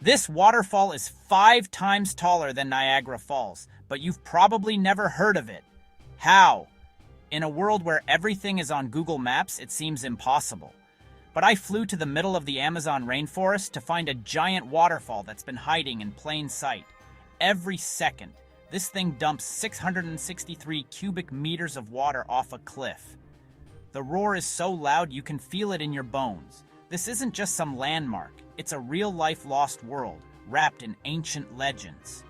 This waterfall is 5 times taller than Niagara Falls, but you've probably never heard of it. How? In a world where everything is on Google Maps, it seems impossible. But I flew to the middle of the Amazon rainforest to find a giant waterfall that's been hiding in plain sight. Every second, this thing dumps 663 cubic meters of water off a cliff. The roar is so loud you can feel it in your bones. This isn't just some landmark, it's a real-life lost world, wrapped in ancient legends.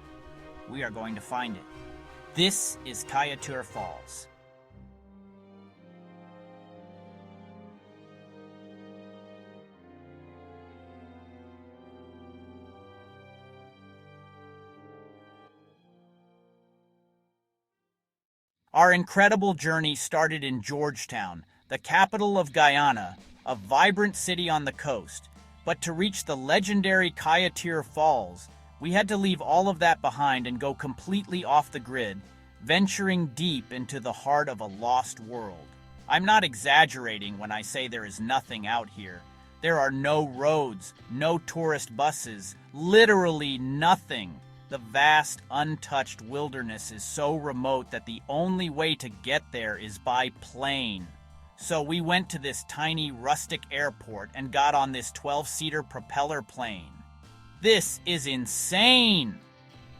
We are going to find it. This is Kaieteur Falls. Our incredible journey started in Georgetown, the capital of Guyana, a vibrant city on the coast. But to reach the legendary Kaieteur Falls, we had to leave all of that behind and go completely off the grid, venturing deep into the heart of a lost world. I'm not exaggerating when I say there is nothing out here. There are no roads, no tourist buses, literally nothing. The vast, untouched wilderness is so remote that the only way to get there is by plane. So we went to this tiny rustic airport and got on this 12-seater propeller plane. This is insane!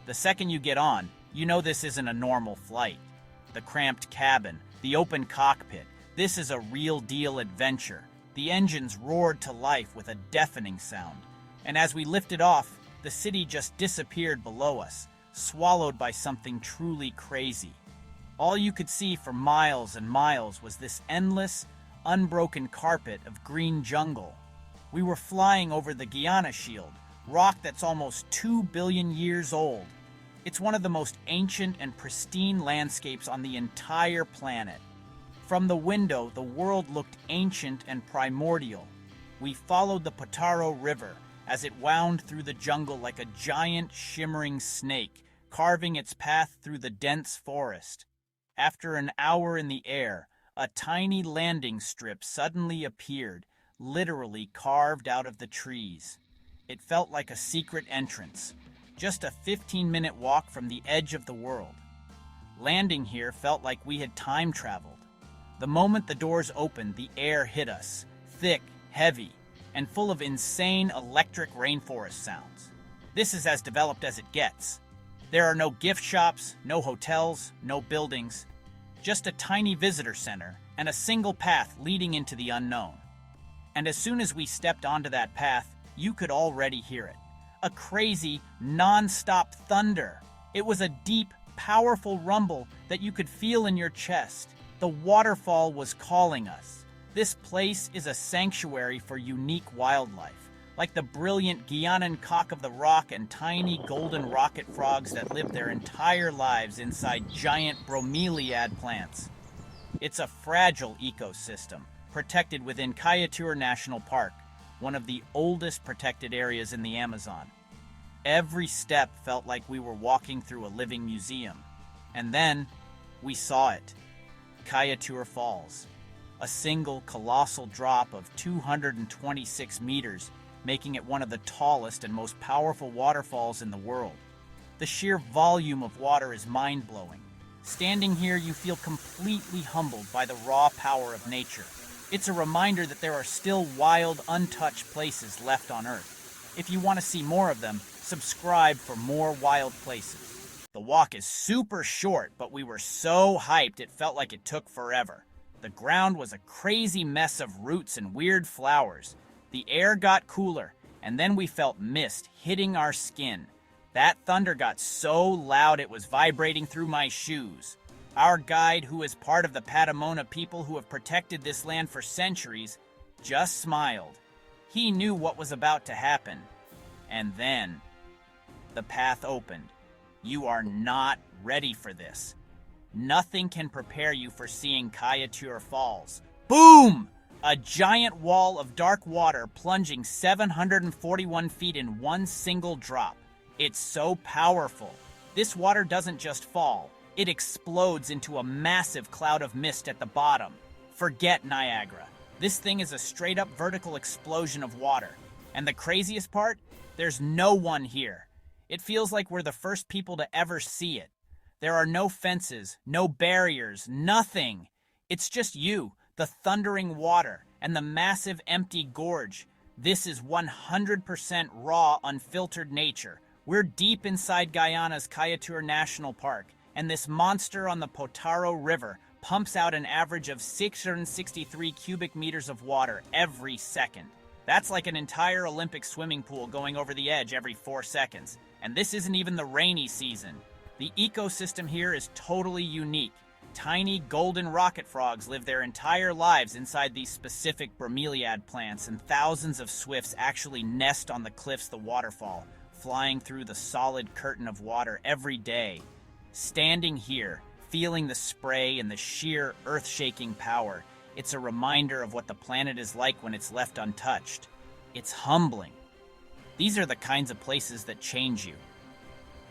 The second you get on, you know this isn't a normal flight. The cramped cabin, the open cockpit, this is a real deal adventure. The engines roared to life with a deafening sound. And as we lifted off, the city just disappeared below us, swallowed by something truly crazy. All you could see for miles and miles was this endless, unbroken carpet of green jungle. We were flying over the Guyana Shield, rock that's almost 2 billion years old. It's one of the most ancient and pristine landscapes on the entire planet. From the window, the world looked ancient and primordial. We followed the Potaro River as it wound through the jungle like a giant, shimmering snake, carving its path through the dense forest. After an hour in the air, a tiny landing strip suddenly appeared, literally carved out of the trees. It felt like a secret entrance, just a 15-minute walk from the edge of the world. Landing here felt like we had time traveled. The moment the doors opened, the air hit us, thick, heavy, and full of insane electric rainforest sounds. This is as developed as it gets. There are no gift shops, no hotels, no buildings, just a tiny visitor center and a single path leading into the unknown. And as soon as we stepped onto that path, you could already hear it. A crazy, non-stop thunder. It was a deep, powerful rumble that you could feel in your chest. The waterfall was calling us. This place is a sanctuary for unique wildlife, like the brilliant Guianan cock of the rock and tiny golden rocket frogs that live their entire lives inside giant bromeliad plants. It's a fragile ecosystem, protected within Kaieteur National Park, one of the oldest protected areas in the Amazon. Every step felt like we were walking through a living museum. And then, we saw it. Kaieteur Falls. A single colossal drop of 226 meters, making it one of the tallest and most powerful waterfalls in the world. The sheer volume of water is mind-blowing. Standing here, you feel completely humbled by the raw power of nature. It's a reminder that there are still wild, untouched places left on Earth. If you want to see more of them, subscribe for more wild places. The walk is super short, but we were so hyped it felt like it took forever. The ground was a crazy mess of roots and weird flowers. The air got cooler, and then we felt mist hitting our skin. That thunder got so loud it was vibrating through my shoes. Our guide, who is part of the Patamona people who have protected this land for centuries, just smiled. He knew what was about to happen. And then, the path opened. You are not ready for this. Nothing can prepare you for seeing Kaieteur Falls. Boom! A giant wall of dark water plunging 741 feet in one single drop. It's so powerful. This water doesn't just fall. It explodes into a massive cloud of mist at the bottom. Forget Niagara. This thing is a straight-up vertical explosion of water. And the craziest part? There's no one here. It feels like we're the first people to ever see it. There are no fences, no barriers, nothing. It's just you, the thundering water, and the massive empty gorge. This is 100% raw, unfiltered nature. We're deep inside Guyana's Kaieteur National Park, and this monster on the Potaro River pumps out an average of 663 cubic meters of water every second. That's like an entire Olympic swimming pool going over the edge every 4 seconds. And this isn't even the rainy season. The ecosystem here is totally unique. Tiny golden rocket frogs live their entire lives inside these specific bromeliad plants, and thousands of swifts actually nest on the cliffs the waterfall, flying through the solid curtain of water every day. Standing here, feeling the spray and the sheer earth-shaking power, it's a reminder of what the planet is like when it's left untouched. It's humbling. These are the kinds of places that change you.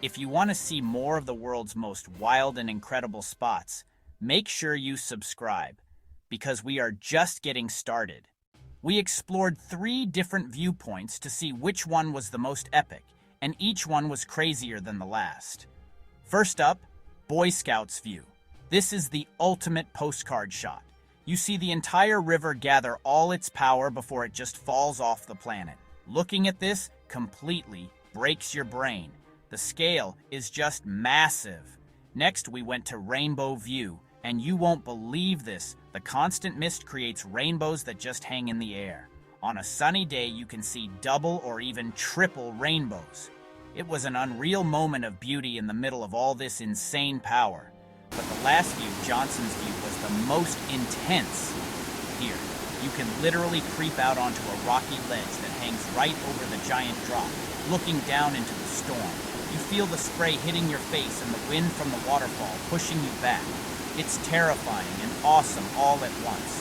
If you want to see more of the world's most wild and incredible spots, make sure you subscribe, because we are just getting started. We explored 3 different viewpoints to see which one was the most epic, and each one was crazier than the last. First up, Boy Scouts view. This is the ultimate postcard shot. You see the entire river gather all its power before it just falls off the planet. Looking at this completely breaks your brain. The scale is just massive. Next, we went to Rainbow View, and you won't believe this. The constant mist creates rainbows that just hang in the air. On a sunny day, you can see double or even triple rainbows. It was an unreal moment of beauty in the middle of all this insane power. But the last view, Johnson's View, was the most intense. Here, you can literally creep out onto a rocky ledge that hangs right over the giant drop, looking down into the storm. You feel the spray hitting your face and the wind from the waterfall pushing you back. It's terrifying and awesome all at once.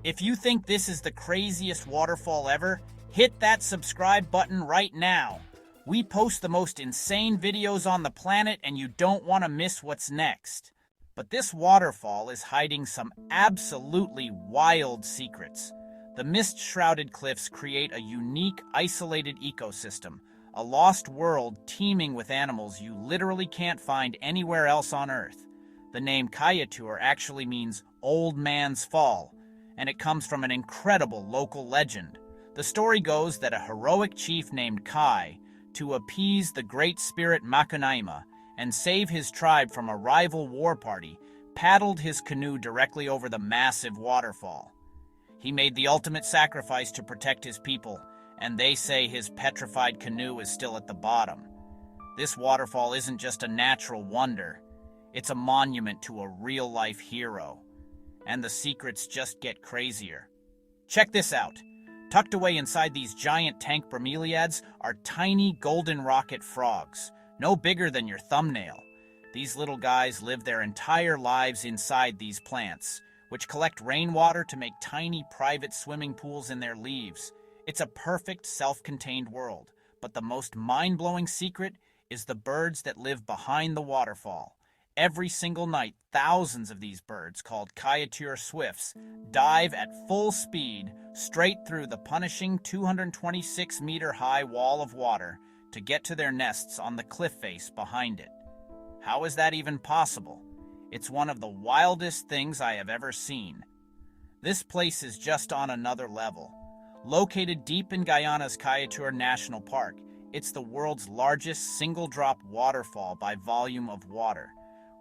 If you think this is the craziest waterfall ever, hit that subscribe button right now. We post the most insane videos on the planet, and you don't want to miss what's next. But this waterfall is hiding some absolutely wild secrets. The mist-shrouded cliffs create a unique, isolated ecosystem, a lost world teeming with animals you literally can't find anywhere else on Earth. The name Kaieteur actually means Old Man's Fall, and it comes from an incredible local legend. The story goes that a heroic chief named Kai, to appease the great spirit Makunaima and save his tribe from a rival war party, paddled his canoe directly over the massive waterfall. He made the ultimate sacrifice to protect his people, and they say his petrified canoe is still at the bottom. This waterfall isn't just a natural wonder, it's a monument to a real-life hero. And the secrets just get crazier. Check this out. Tucked away inside these giant tank bromeliads are tiny golden rocket frogs, no bigger than your thumbnail. These little guys live their entire lives inside these plants, which collect rainwater to make tiny private swimming pools in their leaves. It's a perfect self-contained world, but the most mind-blowing secret is the birds that live behind the waterfall. Every single night, thousands of these birds, called Kaieteur swifts, dive at full speed straight through the punishing 226-meter-high wall of water to get to their nests on the cliff face behind it. How is that even possible? It's one of the wildest things I have ever seen. This place is just on another level. Located deep in Guyana's Kaieteur National Park, it's the world's largest single-drop waterfall by volume of water,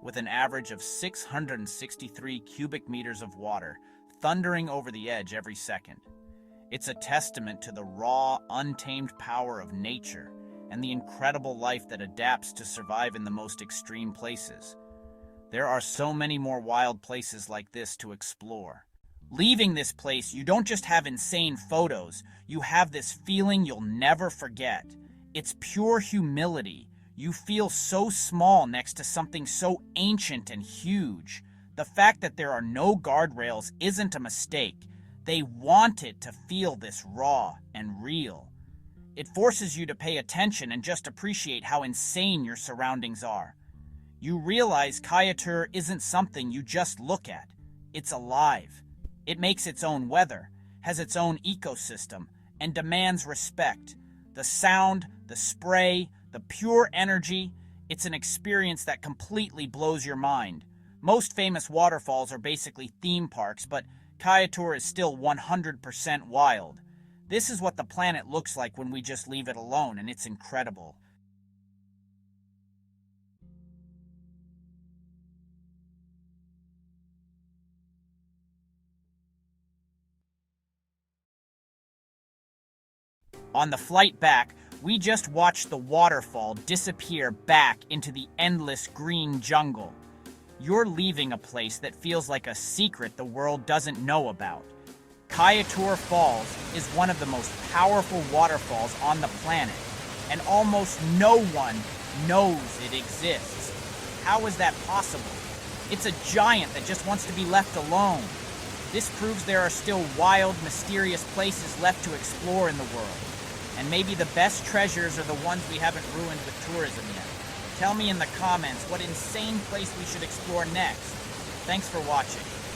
with an average of 663 cubic meters of water thundering over the edge every second. It's a testament to the raw, untamed power of nature and the incredible life that adapts to survive in the most extreme places. There are so many more wild places like this to explore. Leaving this place, you don't just have insane photos, you have this feeling you'll never forget. It's pure humility. You feel so small next to something so ancient and huge. The fact that there are no guardrails isn't a mistake. They want it to feel this raw and real. It forces you to pay attention and just appreciate how insane your surroundings are. You realize Kaieteur isn't something you just look at. It's alive. It makes its own weather, has its own ecosystem, and demands respect. The sound, the spray, the pure energy, it's an experience that completely blows your mind. Most famous waterfalls are basically theme parks, but Kaieteur is still 100% wild. This is what the planet looks like when we just leave it alone, and it's incredible. On the flight back, we just watched the waterfall disappear back into the endless green jungle. You're leaving a place that feels like a secret the world doesn't know about. Kaieteur Falls is one of the most powerful waterfalls on the planet, and almost no one knows it exists. How is that possible? It's a giant that just wants to be left alone. This proves there are still wild, mysterious places left to explore in the world. And maybe the best treasures are the ones we haven't ruined with tourism yet. Tell me in the comments what insane place we should explore next. Thanks for watching.